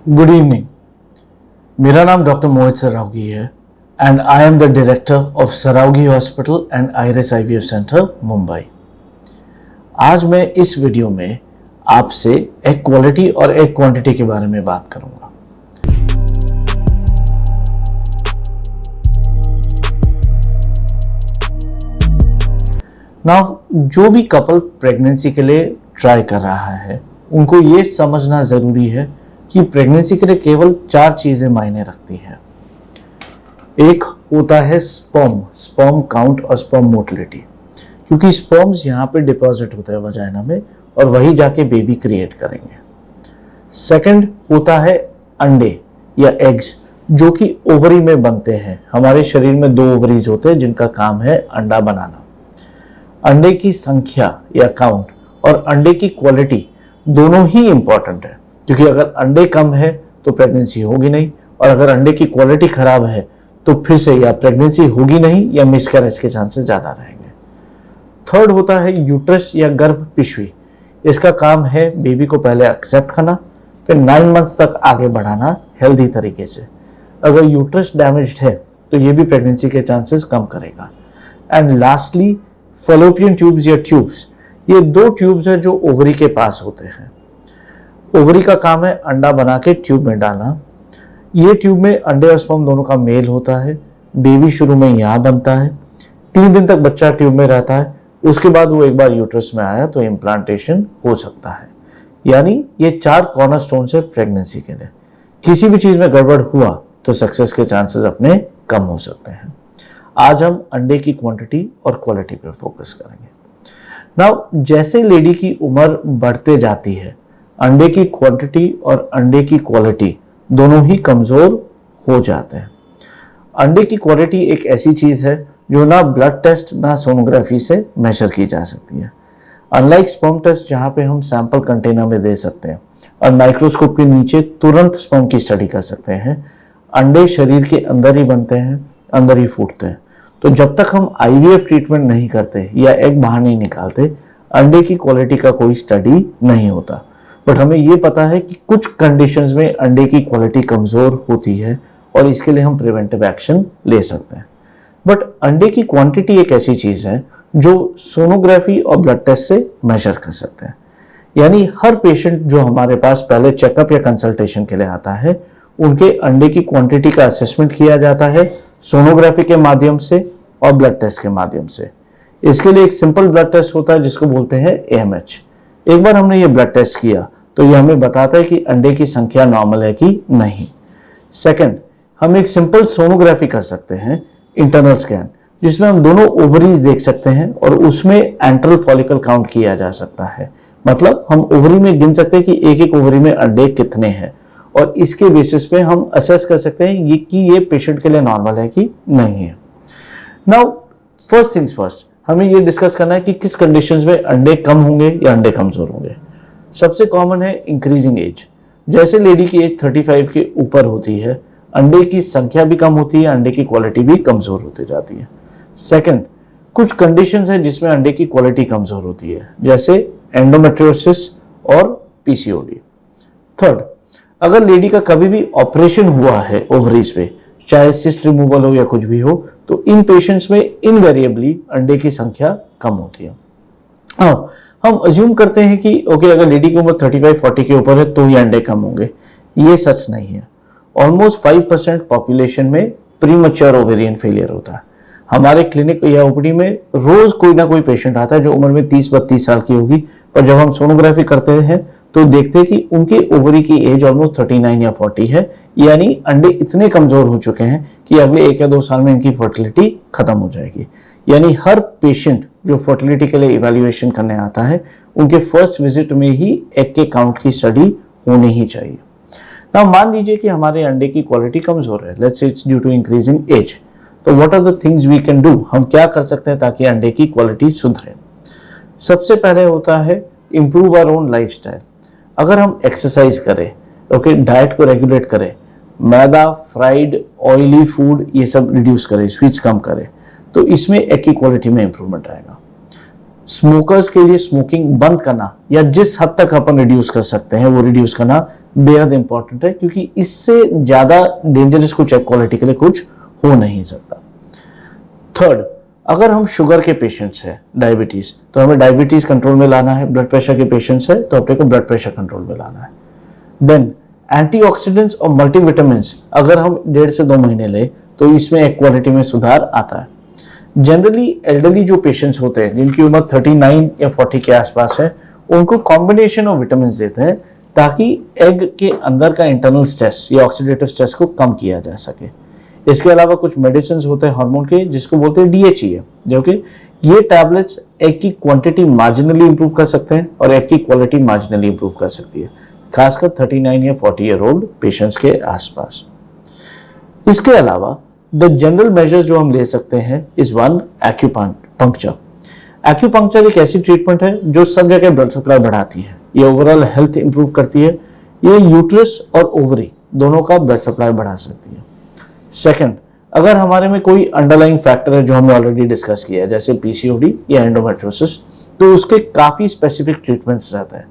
Good evening. मेरा नाम doctor मोहित सरावगी है and I am the director of Saraogi hospital and iris IVF centre Mumbai. आज मैं इस वीडियो में आपसे एग क्वालिटी और एग क्वांटिटी के बारे में बात करूंगा। नाउ जो भी कपल प्रेगनेंसी के लिए ट्राई कर रहा है उनको ये समझना जरूरी है कि प्रेगनेंसी के लिए केवल 4 चीजें मायने रखती हैं। एक होता है स्पर्म काउंट और स्पर्म मोटिलिटी, क्योंकि स्पर्म्स यहाँ पे डिपॉजिट होते हैं वजाइना में और वही जाके बेबी क्रिएट करेंगे। सेकंड होता है अंडे या एग्स जो कि ओवरी में बनते हैं। हमारे शरीर में 2 ओवरीज होते हैं जिनका काम है अंडा बनाना। अंडे की संख्या या काउंट और अंडे की क्वालिटी दोनों ही इंपॉर्टेंट है, क्योंकि अगर अंडे कम है तो प्रेगनेंसी होगी नहीं, और अगर अंडे की क्वालिटी खराब है तो फिर से या प्रेगनेंसी होगी नहीं या मिसकैरेज के चांसेस ज्यादा रहेंगे। थर्ड होता है यूट्रस या गर्भ पिशवी। इसका काम है बेबी को पहले एक्सेप्ट करना, फिर 9 मंथ्स तक आगे बढ़ाना हेल्दी तरीके से। अगर यूट्रस डैमेज्ड है तो ये भी प्रेगनेंसी के चांसेस कम करेगा। एंड लास्टली फैलोपियन ट्यूब्स या ट्यूब्स, ये 2 ट्यूब्स है जो ओवरी के पास होते हैं। ओवरी का काम है अंडा बना के ट्यूब में डालना। ये ट्यूब में अंडे और स्पर्म दोनों का मेल होता है। बेबी शुरू में यहाँ बनता है, 3 दिन तक बच्चा ट्यूब में रहता है, उसके बाद वो एक बार यूट्रस में आया तो इम्प्लांटेशन हो सकता है। यानी ये 4 कॉर्नरस्टोन है प्रेगनेंसी के लिए। किसी भी चीज में गड़बड़ हुआ तो सक्सेस के चांसेस अपने कम हो सकते हैं। आज हम अंडे की क्वांटिटी और क्वालिटी पर फोकस करेंगे। नाउ जैसे लेडी की उम्र बढ़ते जाती है, अंडे की क्वांटिटी और अंडे की क्वालिटी दोनों ही कमजोर हो जाते हैं। अंडे की क्वालिटी एक ऐसी चीज है जो ना ब्लड टेस्ट ना सोनोग्राफी से मेजर की जा सकती है। अनलाइक स्पर्म टेस्ट जहां पे हम सैंपल कंटेनर में दे सकते हैं और माइक्रोस्कोप के नीचे तुरंत स्पर्म की स्टडी कर सकते हैं, अंडे शरीर के अंदर ही बनते हैं, अंदर ही फूटते हैं। तो जब तक हम आईवीएफ ट्रीटमेंट नहीं करते या एग बाहर नहीं निकालते, अंडे की क्वालिटी का कोई स्टडी नहीं होता। बट हमें ये पता है कि कुछ कंडीशंस में अंडे की क्वालिटी कमजोर होती है और इसके लिए हम प्रिवेंटिव एक्शन ले सकते हैं। बट अंडे की क्वांटिटी एक ऐसी चीज है जो सोनोग्राफी और ब्लड टेस्ट से मेजर कर सकते हैं। यानी हर पेशेंट जो हमारे पास पहले चेकअप या कंसल्टेशन के लिए आता है, उनके अंडे की क्वांटिटी का असेसमेंट किया जाता है सोनोग्राफी के माध्यम से और ब्लड टेस्ट के माध्यम से। इसके लिए एक सिंपल ब्लड टेस्ट होता है जिसको बोलते हैं AMH। एक बार हमने ये ब्लड टेस्ट किया तो ये हमें बताता है कि अंडे की संख्या नॉर्मल है कि नहीं। सेकंड, हम एक सिंपल सोनोग्राफी कर सकते हैं, इंटरनल स्कैन, जिसमें हम दोनों ओवरीज देख सकते हैं और उसमें एंट्रल फॉलिकल काउंट किया जा सकता है। मतलब हम ओवरी में गिन सकते हैं कि एक एक ओवरी में अंडे कितने हैं और इसके बेसिस पे हम असेस कर सकते हैं कि ये पेशेंट के लिए नॉर्मल है कि नहीं है। नाउ फर्स्ट थिंग्स फर्स्ट, हमें ये डिस्कस करना है कि किस कंडीशंस में अंडे कम होंगे या अंडे कमजोर होंगे। सबसे कॉमन है इंक्रीजिंग एज। जैसे लेडी की एज 35 के ऊपर होती है, अंडे की संख्या भी कम होती है, अंडे की क्वालिटी भी कमजोर होती जाती है। सेकंड, कुछ कंडीशंस है जिसमें अंडे की क्वालिटी कमजोर होती है, जैसे एंडोमेट्रियोसिस और PCOD। थर्ड, अगर लेडी का कभी भी ऑपरेशन हुआ है ओवरीज पे, चाहे सिस्ट रिमूवल हो या कुछ भी हो, तो इन पेशेंट्स में इनवेरिएबली अंडे की संख्या कम होती है। हम अज्यूम करते हैं कि ओके, अगर लेडी की उम्र 35-40 के ऊपर है तो ही अंडे कम होंगे। ये सच नहीं है। ऑलमोस्ट 5% पॉपुलेशन में प्रीमैच्योर ओवेरियन फेलियर होता है। हमारे क्लिनिक या OPD में रोज कोई ना कोई पेशेंट आता है जो उम्र में 30-32 साल की होगी, पर जब हम सोनोग्राफी करते हैं तो देखते हैं कि उनके ओवरी की एज ऑलमोस्ट 39 या 40 है। यानी अंडे इतने कमजोर हो चुके हैं कि अगले 1 या 2 साल में इनकी फर्टिलिटी खत्म हो जाएगी। यानी हर पेशेंट जो फर्टिलिटी के लिए इवैल्यूएशन करने आता है, उनके फर्स्ट विजिट में ही एग के काउंट की स्टडी होनी ही चाहिए। ना मान लीजिए कि हमारे अंडे की क्वालिटी कमजोर है, let's say it's due to increasing age, तो what are the things we can do? हम क्या कर सकते हैं ताकि अंडे की क्वालिटी सुधरे? सबसे पहले होता है इंप्रूव आवर ओन लाइफस्टाइल। अगर हम एक्सरसाइज करें, ओके, डाइट को रेगुलेट करें, मैदा, फ्राइड, ऑयली फूड ये सब रिड्यूस करें, स्वीट्स कम करें, तो इसमें एग की क्वालिटी में इंप्रूवमेंट आएगा। स्मोकर्स के लिए स्मोकिंग बंद करना या जिस हद तक अपन रिड्यूस कर सकते हैं वो रिड्यूस करना बेहद इंपॉर्टेंट है, क्योंकि इससे ज्यादा डेंजरस कुछ क्वालिटी के लिए कुछ हो नहीं सकता। थर्ड, अगर हम शुगर के पेशेंट्स हैं, डायबिटीज, तो हमें डायबिटीज कंट्रोल में लाना है। ब्लड प्रेशर के पेशेंट्स है तो अपने को ब्लड प्रेशर कंट्रोल में लाना है। देन एंटीऑक्सीडेंट्स और मल्टीविटामिन्स अगर हम 1.5 से 2 महीने ले तो इसमें एक क्वालिटी में सुधार आता है। जनरली एल्डरली जो पेशेंट्स होते हैं जिनकी उम्र 39 या 40 के आसपास है, उनको कॉम्बिनेशन ऑफ विटामिन देते हैं ताकि एग के अंदर का इंटरनल स्ट्रेस या ऑक्सीडेटिव स्ट्रेस को कम किया जा सके। इसके अलावा कुछ मेडिसिन होते हैं हार्मोन के जिसको बोलते हैं DHEA, जो कि ये टैबलेट्स एग की क्वांटिटी मार्जिनली इंप्रूव कर सकते हैं और एग की क्वालिटी मार्जिनली इंप्रूव कर सकती है, खासकर 39 या 40 ईयर ओल्ड पेशेंट्स के आसपास। इसके अलावा द जनरल मेजर्स जो हम ले सकते हैं इज वन एक्यूपंक्चर। एक्यूपंक्चर एक ऐसी ट्रीटमेंट है जो सब जगह ब्लड सप्लाई बढ़ाती है, ये ओवरऑल हेल्थ इंप्रूव करती है, ये यूट्रस और ओवरी दोनों का ब्लड सप्लाई बढ़ा सकती है। सेकंड, अगर हमारे में कोई अंडरलाइंग फैक्टर है जो हमने ऑलरेडी डिस्कस किया है जैसे PCOD या एंडोमेट्रियोसिस, तो उसके काफी स्पेसिफिक ट्रीटमेंट्स रहता है।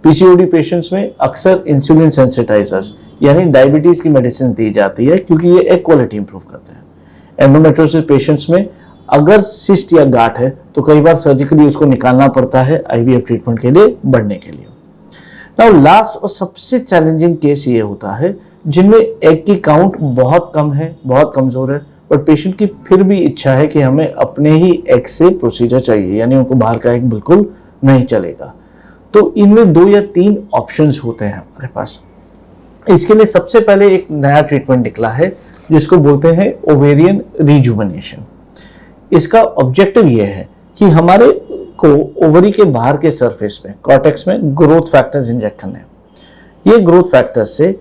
PCOD पेशेंट्स में अक्सर इंसुलिन सेंसिटाइजर्स यानी डायबिटीज की मेडिसिन दी जाती है क्योंकि ये एग क्वालिटी इंप्रूव करते हैं। एंडोमेट्रियोसिस पेशेंट्स में अगर सिस्ट या गांठ है तो कई बार सर्जिकली उसको निकालना पड़ता है IVF ट्रीटमेंट के लिए बढ़ने के लिए। नाउ लास्ट और सबसे चैलेंजिंग केस ये होता है जिनमें एग की काउंट बहुत कम है, बहुत कमजोर है, बट पेशेंट की फिर भी इच्छा है कि हमें अपने ही एग से प्रोसीजर चाहिए, यानी उनको बाहर का एग बिल्कुल नहीं चलेगा। तो इनमें 2 या 3 ऑप्शंस होते हैं हमारे पास। इसके लिए सबसे पहले एक नया ट्रीटमेंट निकला है जिसको बोलते हैं ओवेरियन रिजुवेनेशन। इसका ऑब्जेक्टिव यह है कि हमारे को ओवरी के बाहर के सरफेस में कॉर्टेक्स में ग्रोथ फैक्टर्स इंजेक्ट करने हैं। ये ग्रोथ फैक्टर्स से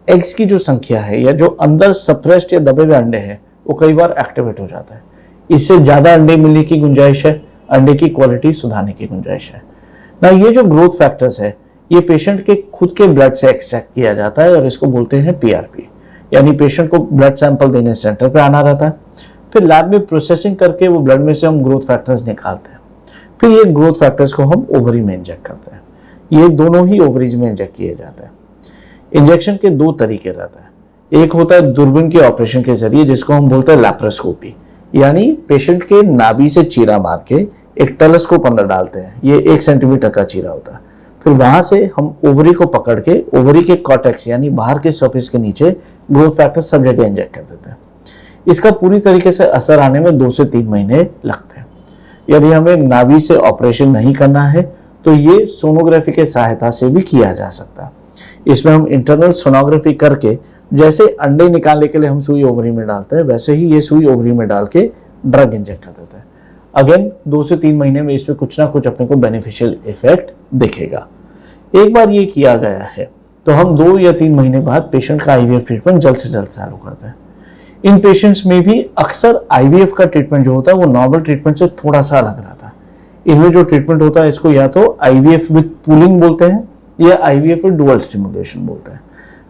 एग्स की जो संख्या है या जो अंदर सप्रेस्ड या दबे हुए अंडे हैं वो कई बार एक्टिवेट हो जाता है। इससे ज्यादा अंडे मिलने की गुंजाइश है, अंडे की क्वालिटी सुधारने की गुंजाइश है ना। ये जो ग्रोथ फैक्टर्स है ये पेशेंट के खुद के ब्लड से एक्सट्रैक्ट किया जाता है और इसको बोलते हैं PRP, यानी पेशेंट को ब्लड सैंपल देने सेंटर पे आना रहता है, फिर लैब में प्रोसेसिंग करके वो ब्लड में से हम ग्रोथ फैक्टर्स निकालते हैं, फिर ये ग्रोथ फैक्टर्स को हम ओवरी में इंजेक्ट करते हैं। ये दोनों ही ओवरीज में इंजेक्ट किए जाते हैं। इंजेक्शन के 2 तरीके रहता है। एक होता है दूरबीन के ऑपरेशन के जरिए जिसको हम बोलते हैं लैप्रोस्कोपी, यानी पेशेंट के नाभि से चीरा मार के एक टेलीस्कोप अंदर डालते हैं, ये 1 सेंटीमीटर का चीरा होता है, फिर वहां से हम ओवरी को पकड़ के ओवरी के कॉर्टेक्स यानी बाहर के सरफेस के नीचे ग्रोथ फैक्टर सब जगह इंजेक्ट कर देते हैं। इसका पूरी तरीके से असर आने में 2 से 3 महीने लगते हैं। यदि हमें नाभि से ऑपरेशन नहीं करना है तो ये सोनोग्राफी के सहायता से भी किया जा सकता है। इसमें हम इंटरनल सोनोग्राफी करके जैसे अंडे निकालने के लिए हम सुई ओवरी में डालते हैं वैसे ही ये सुई ओवरी में डाल के ड्रग इंजेक्ट कर देते हैं। अगेन 2 से 3 महीने में इसमें कुछ ना कुछ अपने को बेनिफिशियल इफेक्ट दिखेगा। एक बार ये किया गया है तो हम 2 या 3 महीने बाद पेशेंट का IVF ट्रीटमेंट जल्द से जल्द चालू करते हैं। इन पेशेंट्स में भी अक्सर IVF का ट्रीटमेंट जो होता है वो नॉर्मल ट्रीटमेंट से थोड़ा सा अलग रहता है। इनमें जो ट्रीटमेंट होता है इसको या तो IVF विद पूलिंग बोलते हैं या IVF विद डुअल स्टिमुलेशन बोलते हैं।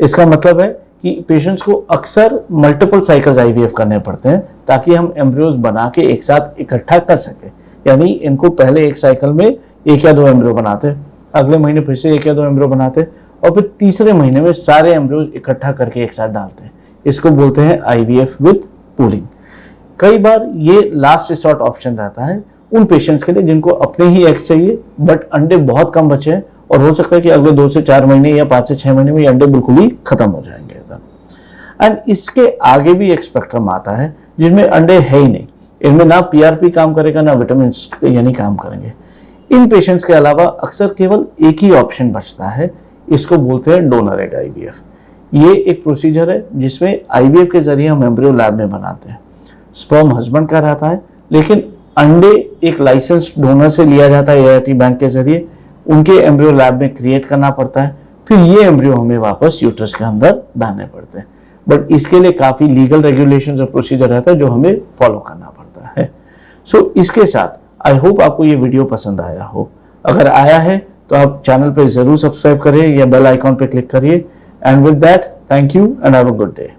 इसका मतलब है कि पेशेंट्स को अक्सर मल्टीपल साइकिल्स IVF करने पड़ते हैं ताकि हम एम्ब्रियोज बना के एक साथ इकट्ठा कर सके। यानी इनको पहले एक साइकिल में 1 या 2 एम्ब्रियो बनाते, अगले महीने फिर से 1 या 2 एम्ब्रियो बनाते और फिर तीसरे महीने में सारे एम्ब्रियोज इकट्ठा करके एक साथ डालते हैं। इसको बोलते हैं IVF विद पूलिंग। कई बार ये लास्ट रिसोर्ट ऑप्शन रहता है उन पेशेंट्स के लिए जिनको अपने ही एग्स चाहिए बट अंडे बहुत कम बचे हैं और हो सकता है कि अगले 2 से 4 महीने या 5 से 6 महीने में ये अंडे बिल्कुल ही खत्म हो जाएंगे। एंड इसके आगे भी एक स्पेक्ट्रम आता है जिनमें अंडे है ही नहीं, इनमें ना PRP काम करेगा ना विटामिन यानी काम करेंगे। इन पेशेंट्स के अलावा अक्सर केवल एक ही ऑप्शन बचता है, इसको बोलते हैं डोनर एग IVF। ये एक प्रोसीजर है जिसमें IVF के जरिए हम एम्ब्रियो लैब में बनाते हैं। स्पर्म हस्बैंड का रहता है लेकिन अंडे एक लाइसेंस्ड डोनर से लिया जाता है AIT बैंक के जरिए, उनके एम्ब्रियो लैब में क्रिएट करना पड़ता है, फिर ये एम्ब्रियो हमें वापस यूट्रस के अंदर डालने पड़ते हैं। बट इसके लिए काफी लीगल रेगुलेशंस और प्रोसीजर रहता है जो हमें फॉलो करना पड़ता है। सो इसके साथ आई होप आपको ये वीडियो पसंद आया हो। अगर आया है तो आप चैनल पे जरूर सब्सक्राइब करिए या बेल आइकॉन पे क्लिक करिए। And with that thank you and have a good day.